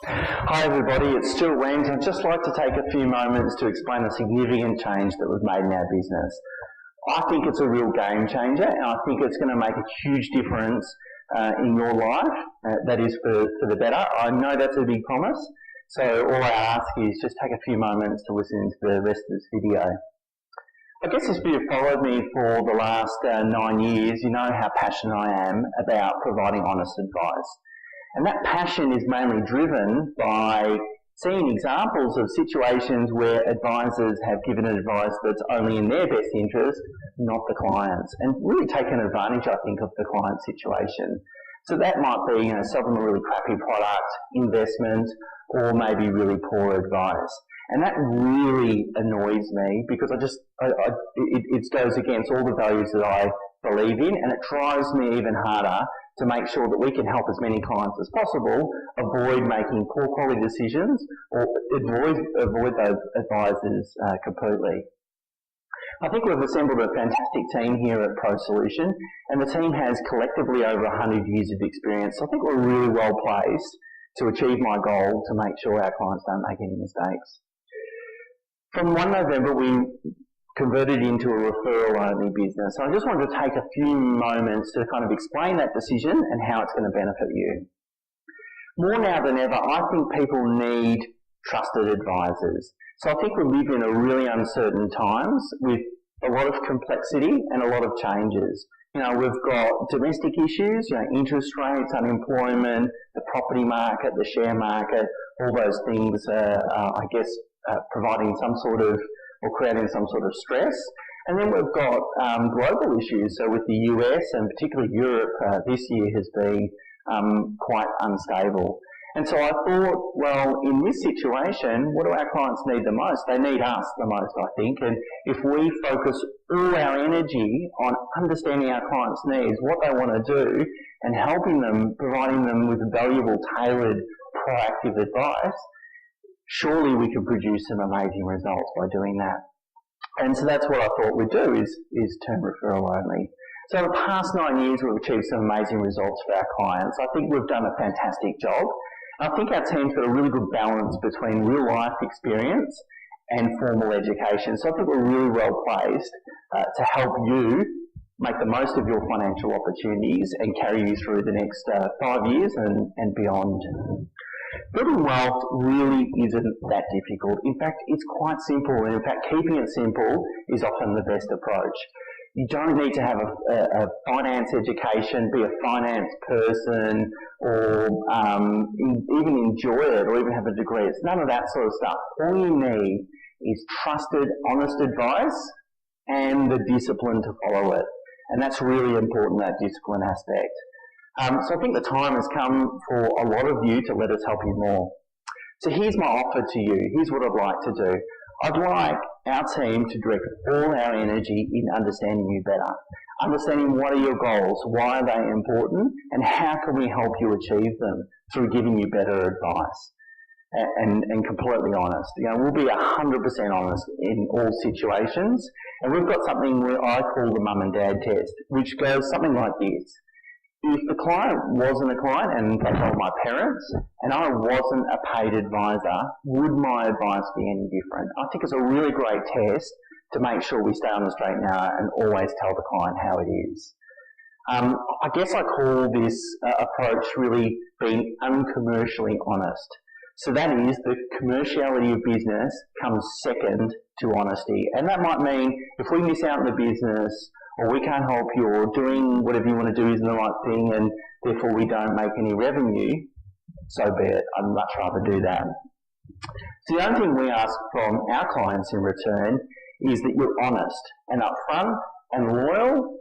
Hi everybody, it's Stuart Weems. I'd just like to take a few moments to explain a significant change that we've made in our business. I think it's a real game changer, and I think it's going to make a huge difference in your life. That is for the better. I know that's a big promise, so all I ask is just take a few moments to listen to the rest of this video. I guess if you've followed me for the last 9 years, you know how passionate I am about providing honest advice. And that passion is mainly driven by seeing examples of situations where advisors have given advice that's only in their best interest, not the client's, and really taken advantage, I think, of the client's situation. So that might be, selling a really crappy product, investment, or maybe really poor advice. And that really annoys me because it goes against all the values that I believe in, and it drives me even harder to make sure that we can help as many clients as possible avoid making poor quality decisions or avoid those advisors completely. I think we've assembled a fantastic team here at Pro Solution, and the team has collectively over 100 years of experience. So I think we're really well placed to achieve my goal to make sure our clients don't make any mistakes. From 1 November, we converted into a referral-only business. So I just wanted to take a few moments to kind of explain that decision and how it's going to benefit you. More now than ever, I think people need trusted advisors. So I think we live in a really uncertain times with a lot of complexity and a lot of changes. We've got domestic issues, interest rates, unemployment, the property market, the share market, all those things are, providing some sort of or creating some sort of stress. And then we've got global issues. So with the US and particularly Europe, this year has been quite unstable. And so I thought, well, in this situation, what do our clients need the most? They need us the most, I think. And if we focus all our energy on understanding our clients' needs, what they want to do, and helping them, providing them with valuable, tailored, proactive advice, surely we can produce some amazing results by doing that. And so that's what I thought we'd do is turn referral only. So in the past 9 years, we've achieved some amazing results for our clients. I think we've done a fantastic job. I think our team's got a really good balance between real life experience and formal education. So I think we're really well placed to help you make the most of your financial opportunities and carry you through the next 5 years and beyond. Building wealth really isn't that difficult. In fact, it's quite simple. And in fact, keeping it simple is often the best approach. You don't need to have a finance education, be a finance person, or even enjoy it, or even have a degree. It's none of that sort of stuff. All you need is trusted, honest advice and the discipline to follow it. And that's really important, that discipline aspect. So I think the time has come for a lot of you to let us help you more. So here's my offer to you. Here's what I'd like to do. I'd like our team to direct all our energy in understanding you better. Understanding what are your goals, why are they important, and how can we help you achieve them through giving you better advice. And completely honest. We'll be 100% honest in all situations. And we've got something I call the mum and dad test, which goes something like this. If the client wasn't a client, and they were my parents, and I wasn't a paid advisor, would my advice be any different? I think it's a really great test to make sure we stay on the straight and narrow and always tell the client how it is. I guess I call this approach really being uncommercially honest. So that is, the commerciality of business comes second to honesty. And that might mean if we miss out on the business, or we can't help you, or doing whatever you want to do isn't the right thing, and therefore we don't make any revenue, so be it. I'd much rather do that. So the only thing we ask from our clients in return is that you're honest and upfront and loyal,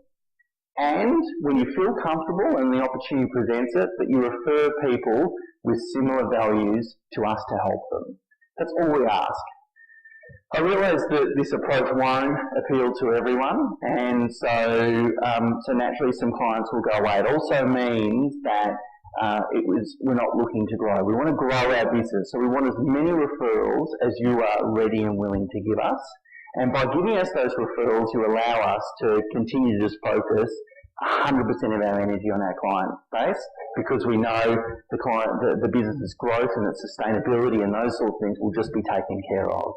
and when you feel comfortable and the opportunity presents it, that you refer people with similar values to us to help them. That's all we ask. I realise that this approach won't appeal to everyone, and so naturally some clients will go away. It also means that we're not looking to grow. We want to grow our business, so we want as many referrals as you are ready and willing to give us. And by giving us those referrals, you allow us to continue to just focus 100% of our energy on our client base, because we know the business's growth and its sustainability and those sort of things will just be taken care of.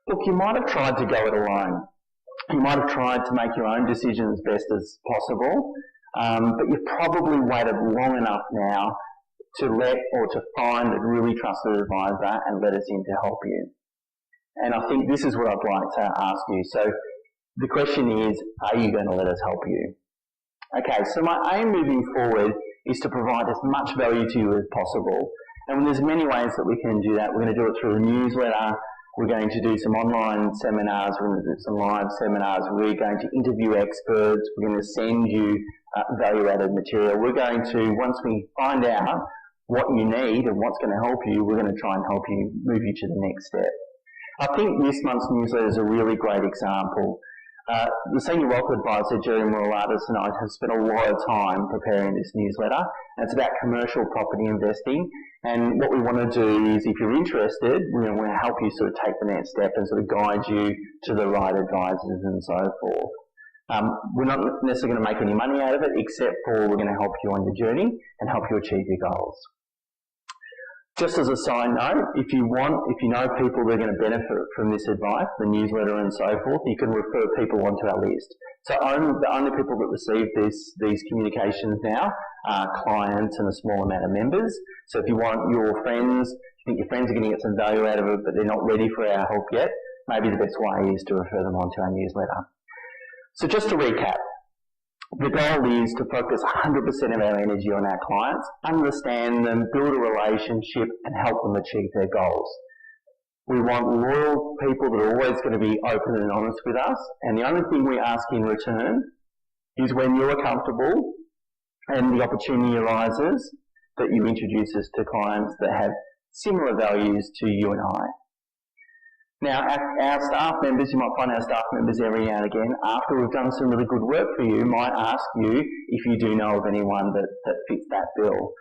Look, you might have tried to go it alone. You might have tried to make your own decision as best as possible, but you've probably waited long enough now to let or to find a really trusted advisor and let us in to help you. And I think this is what I'd like to ask you. So the question is, are you going to let us help you? Okay, so my aim moving forward is to provide as much value to you as possible. And there's many ways that we can do that. We're going to do it through a newsletter. We're going to do some online seminars. We're going to do some live seminars. We're going to interview experts. We're going to send you value-added material. We're going to, once we find out what you need and what's going to help you, we're going to try and help you move you to the next step. I think this month's newsletter is a really great example. The Senior Wealth Advisor, Jerry Moralatis, and I have spent a lot of time preparing this newsletter. And it's about commercial property investing. And what we want to do is, if you're interested, we want to help you sort of take the next step and sort of guide you to the right advisors and so forth. We're not necessarily going to make any money out of it, except for we're going to help you on your journey and help you achieve your goals. Just as a side note, if you know people that are going to benefit from this advice, the newsletter and so forth, you can refer people onto our list. So the only people that receive these communications now are clients and a small amount of members. So if you want your friends, you think your friends are going to get some value out of it, but they're not ready for our help yet, maybe the best way is to refer them onto our newsletter. So just to recap, the goal is to focus 100% of our energy on our clients, understand them, build a relationship, and help them achieve their goals. We want loyal people that are always going to be open and honest with us, and the only thing we ask in return is when you're comfortable and the opportunity arises that you introduce us to clients that have similar values to you and I. Now, our staff members, you might find our staff members every now and again, after we've done some really good work for you, might ask you if you do know of anyone that fits that bill.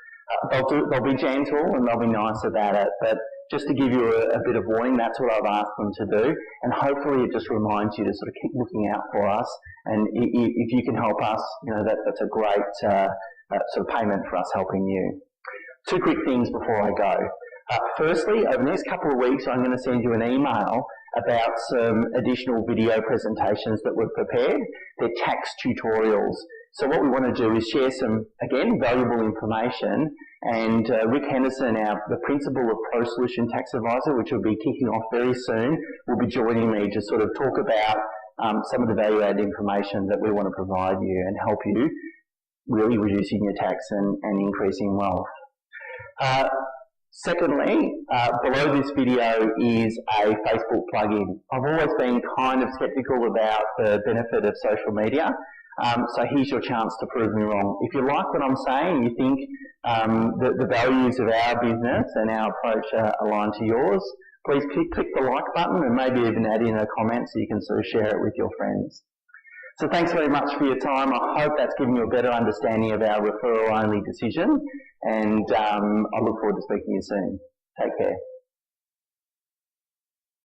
They'll be gentle and they'll be nice about it, but just to give you a bit of warning, that's what I've asked them to do, and hopefully it just reminds you to sort of keep looking out for us, and if you can help us, that's a great sort of payment for us helping you. Two quick things before I go. Firstly, over the next couple of weeks, I'm going to send you an email about some additional video presentations that we've prepared. They're tax tutorials. So what we want to do is share some, again, valuable information. And Rick Henderson, the principal of Pro Solution Tax Advisor, which will be kicking off very soon, will be joining me to sort of talk about some of the value-added information that we want to provide you and help you really reducing your tax and increasing wealth. Secondly, below this video is a Facebook plugin. I've always been kind of sceptical about the benefit of social media, so here's your chance to prove me wrong. If you like what I'm saying, you think the values of our business and our approach are aligned to yours, please click the like button and maybe even add in a comment so you can sort of share it with your friends. So thanks very much for your time. I hope that's given you a better understanding of our referral-only decision, and I look forward to speaking to you soon. Take care.